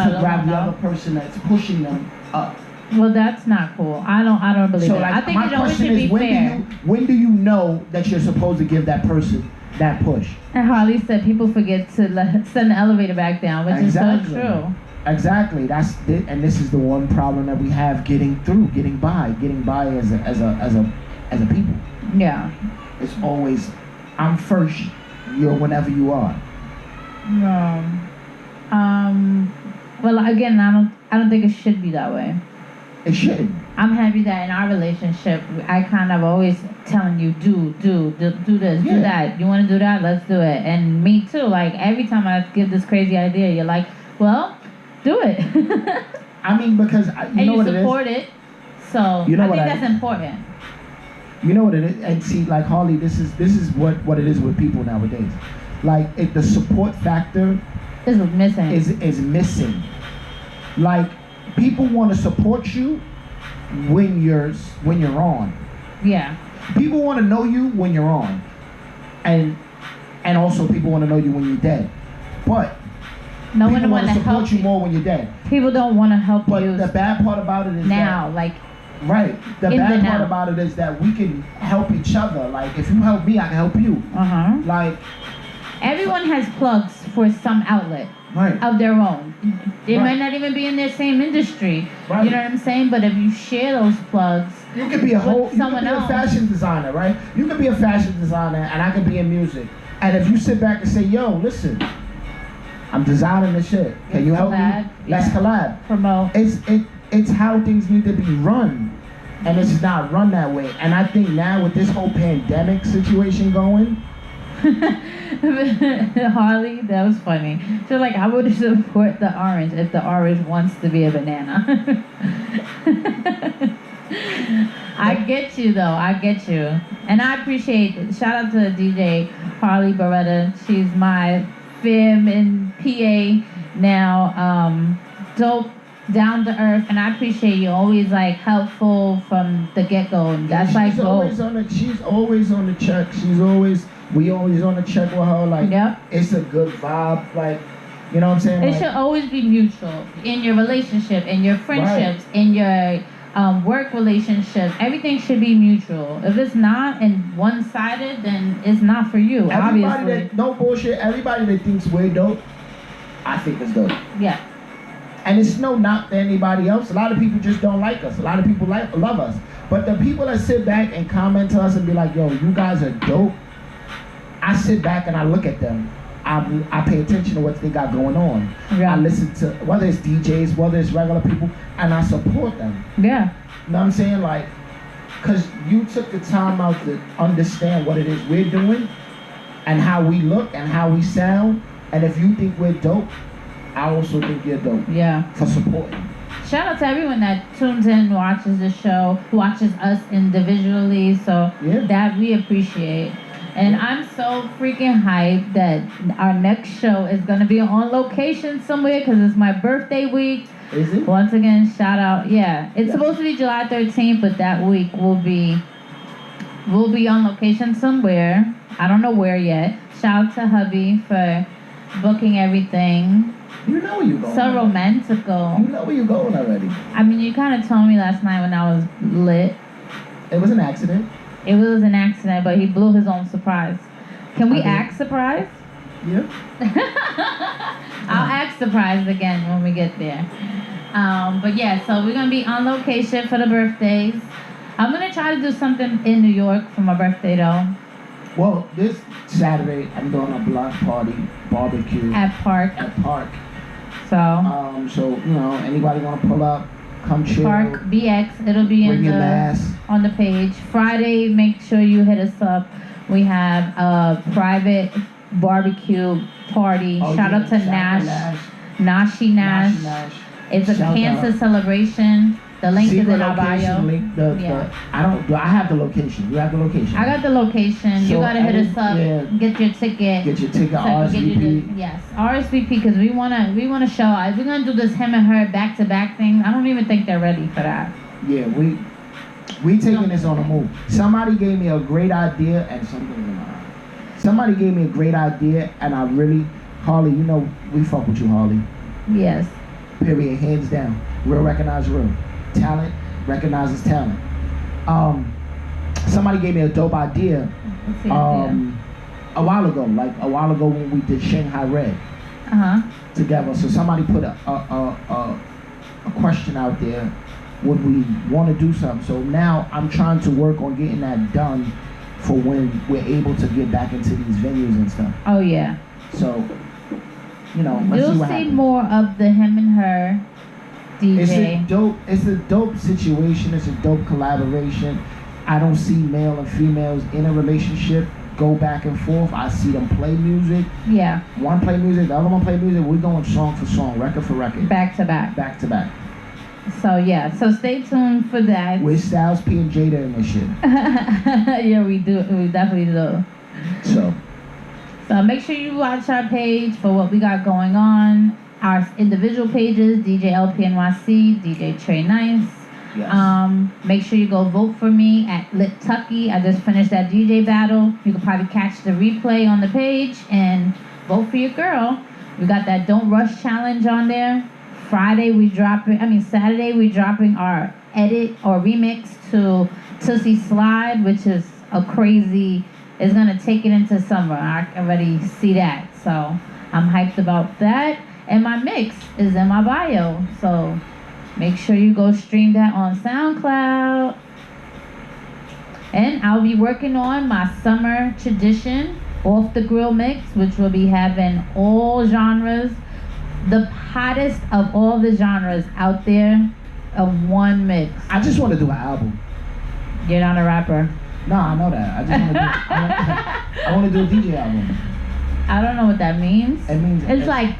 other person that's pushing them up. Well, that's not cool. I don't believe it. Like, I think it always should be fair. When do you know that you're supposed to give that person that push? And Harley said people forget to send the elevator back down, which is so true. Exactly. And this is the one problem that we have getting by as a people. Yeah. It's always, I'm first. You're whenever you are. Well, again, I don't think it should be that way. It shouldn't. I'm happy that in our relationship, I kind of always telling you, do this, do that. You want to do that? Let's do it. And me too. Like, every time I give this crazy idea, you're like, well, do it. I mean, because you know what it is? And you support it. So, you know I think that's important. You know what it is? And see, like, Harley, this is what it is with people nowadays. Like, the support factor is missing. Is missing. Like, people want to support you when you're on. Yeah. People want to know you when you're on, and also people want to know you when you're dead. But no one people want to help support you more when you're dead. People don't want to help you. But the bad part about it is now, that, like. Right. The bad part about it is that we can help each other. Like, if you help me, I can help you. Like, everyone has plugs for some outlet. Right. Of their own. They might not even be in their same industry. Right. You know what I'm saying? But if you share those plugs, you could be a fashion designer, right? You could be a fashion designer, and I could be in music. And if you sit back and say, "Yo, listen, I'm designing this shit. Can you help me? Let's collab." Promote. It's how things need to be run, and it's not run that way. And I think now with this whole pandemic situation going. Harley, that was funny. So like, I would support the orange if the orange wants to be a banana. I get you though. I get you, and I appreciate it. Shout out to DJ Harley Beretta. She's my fam in PA now. Dope, down to earth, and I appreciate you. Always like helpful from the get go. And that's like dope. She's always on the check. We always on the check with her. Like, Yep. It's a good vibe. Like, you know what I'm saying? It Like, should always be mutual in your relationship, in your friendships, in your work relationships. Everything should be mutual. If it's not and one-sided, then it's not for you. everybody Obviously. that, no bullshit, everybody that thinks we're dope, I think is dope. Yeah. And it's no knock to anybody else. A lot of people just don't like us. A lot of people love us. But the people that sit back and comment to us and be like, yo, you guys are dope, I sit back and I look at them. I pay attention to what they got going on. Yeah. I listen to, whether it's DJs, whether it's regular people, and I support them. Yeah. You know what I'm saying? Like, because you took the time out to understand what it is we're doing and how we look and how we sound. And if you think we're dope, I also think you're dope. Yeah. For supporting. Shout out to everyone that tunes in, watches the show, watches us individually. So Yeah. that we appreciate. And I'm so freaking hyped that our next show is going to be on location somewhere because it's my birthday week. Is it? Once again, shout out. Yeah, it's Yeah. supposed to be July 13th, but that week we'll be on location somewhere. I don't know where yet. Shout out to hubby for booking everything. You know where you're going. So already. romantical. You know where you're going already. I mean, you kind of told me last night when I was lit. It was an accident. It was an accident, but he blew his own surprise. Can we Okay. act surprised? Yeah. I'll act surprised again when we get there. But yeah, so we're gonna be on location for the birthdays. I'm gonna try to do something in New York for my birthday though. Well, this Saturday I'm doing a block party barbecue At Park. at Park. So So you know, anybody want to pull up, come chill. Park BX. It'll be Bring in your the mask. on the page. Friday, make sure you hit us up. We have a private barbecue party. Oh, Shout yeah, out to shout out Nash. to Nashi Nash. Nash. It's a Shout cancer out. celebration. The link is Secret in our location bio. link. Yeah. I have the location. You have the location. I got the location. You So, gotta hit us up. yeah. Get your ticket. Get your ticket, So I can get you RSVP. the- yes, RSVP because we wanna show. If we're gonna do this him and her back to back thing, I don't even think they're ready for that. Yeah, we taking this on the move. Somebody gave me a great idea and something in my eye. Somebody gave me a great idea and I really, Harley, you know we fuck with you, Harley. Yes. Period, hands down. Real recognize real. Talent recognizes talent. Somebody gave me a dope idea Let's see. a while ago when we did Shanghai Red together. So somebody put a question out there. Would we want to do something? So now I'm trying to work on getting that done for when we're able to get back into these venues and stuff. Oh yeah. So, you know, let's see You'll what see happens. more of the him and her DJ. It's a dope situation. It's a dope collaboration. I don't see male and females in a relationship go back and forth. I see them play music. Yeah. One play music, the other one play music. We're going song for song, record for record, Back to back. back to back. So yeah. So stay tuned for that. With Styles P and Jada in this shit. Yeah, we do. We definitely do. So make sure you watch our page for what we got going on. Our individual pages, DJ LPNYC, DJ Trey Nice. Yes. Make sure you go vote for me at Lit Tucky. I just finished that DJ battle. You can probably catch the replay on the page and vote for your girl. We got that Don't Rush challenge on there. Saturday we dropping our edit or remix to Tootsie Slide, which is a crazy, it's gonna take it into summer. I already see that. So I'm hyped about that. And my mix is in my bio. So make sure you go stream that on SoundCloud. And I'll be working on my summer tradition, Off the Grill mix, which will be having all genres, the hottest of all the genres out there of one mix. I just want to do an album. You're not a rapper. No, I know that. I just want to do. I want to do a DJ album. I don't know what that means. It means It's like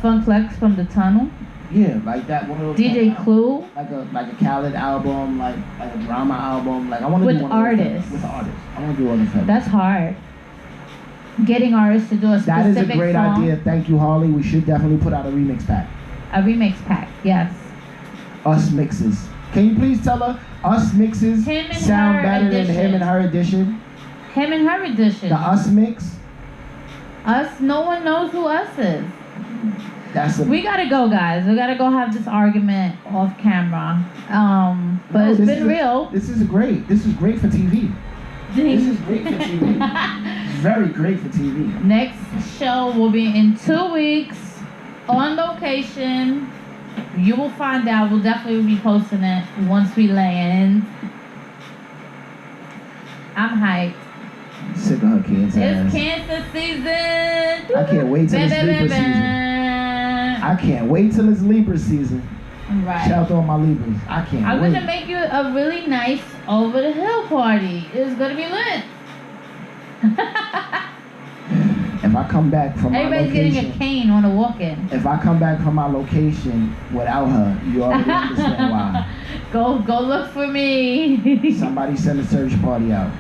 Fun Flex from the Tunnel. Yeah, like that. One of those. DJ Clue. Like a Khaled album, like a drama album. Like I want to With do one artists. With artists. I want to do one of them. That's hard. Getting artists to do a specific That is a great song. idea. Thank you, Harley. We should definitely put out a remix pack. A remix pack, yes. Us mixes. Can you please tell her us mixes Him and sound her better edition. than him and her edition? Him and her edition. The us mix. Us, no one knows who us is. That's a. We gotta go, guys. We gotta go have this argument off camera. But No, it's this been is real. This is great. This is great for TV. This is great for TV. Very great for TV. Next show will be in 2 weeks on location. You will find out. We'll definitely be posting it once we land. I'm hyped. Sick of her kids' It's ass. cancer season. I can't wait till it's Libra season. I can't wait till it's Libra season. Right. Shout out to all my Libras. I can't I'm wait. gonna make you a really nice over the hill party. It's gonna be lit. If I come back from my Everybody's location, getting a cane on a walk-in. if I come back from my location without her, you already understand why. Go look for me. Somebody send a search party out.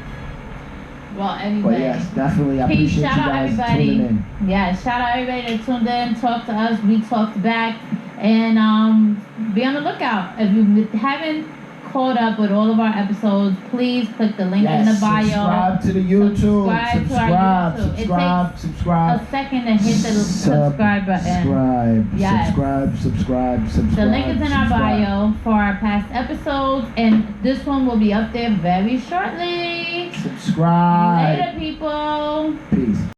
Well, anyway. But yes, definitely, I Peace, appreciate shout you out guys everybody. tuning in. Yeah, shout out everybody that tuned in, talked to us, we talked back, and be on the lookout. If you haven't caught up with all of our episodes, please click the link in the bio. Subscribe to the YouTube. Subscribe to our YouTube. Subscribe. A second to hit the subscribe button. Yes. Subscribe. The link is in our bio for our past episodes, and this one will be up there very shortly. Subscribe. Later, people. Peace.